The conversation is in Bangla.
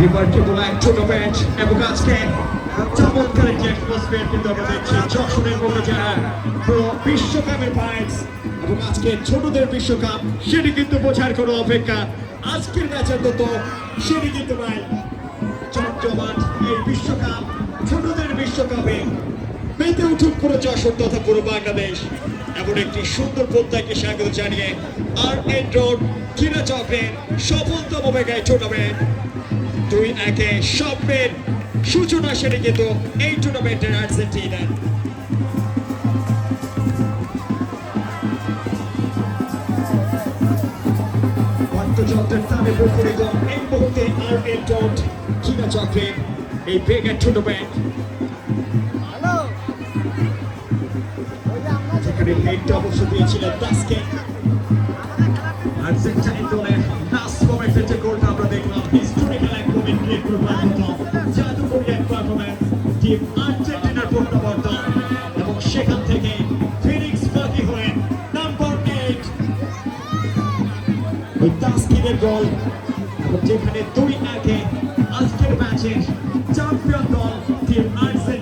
রিমার্কেবল এক টুর্নামেন্ট এবং আজকে চমৎকার একটি অ্যাটমসফিয়ার কিন্তু আমরা দেখছি যশোরের মধ্যে যারা পুরো বিশ্বকাপের ফাইনালস এবং আজকে ছোটদের বিশ্বকাপ সেটি কিন্তু বোঝার কোনো অপেক্ষা আজকের ম্যাচের মতো সেটি কিন্তু ভাই জমজমাট এই বিশ্বকাপ ছোটদের বিশ্বকাপে মেতে উঠুক পুরো যশোর তথা পুরো বাংলাদেশ এমন একটি সুন্দর প্রত্যয়কে স্বাগত জানিয়ে আর এন রোড ক্রীড়া চক্রের সফলতম মেগা টুর্নামেন্ট 2-1 স্বপ্নের সূচনা সেটি কিন্তু এই টুর্নামেন্টের আর্জেন্টিনার বাদ্যযন্ত্রের তালে মুখরিত এই মুহূর্তে আর এন রোড ক্রীড়া চক্রের এই মেগা টুর্নামেন্ট যেখানে হেডটা অবশ্য দিয়েছিলেন দাসকে আর্জেন্টাইন দলের লাস্ট মোমেন্টের যে গোলটা আমরা দেখলাম হিস্টোরিক্যাল এক মোমেন্ট ক্রিয়েট করবার মতো জাদুকরী এক পারফরম্যান্স টিম আর্জেন্টিনার প্রত্যাবর্তন এবং সেখান থেকে ফিনিক্স বাকি হয়ে নাম্বার 8 ওই দাসকিনের গোল এবং যেখানে 2-1 আজকের ম্যাচের চ্যাম্পিয়ন দল টিম আর্জেন্টিনা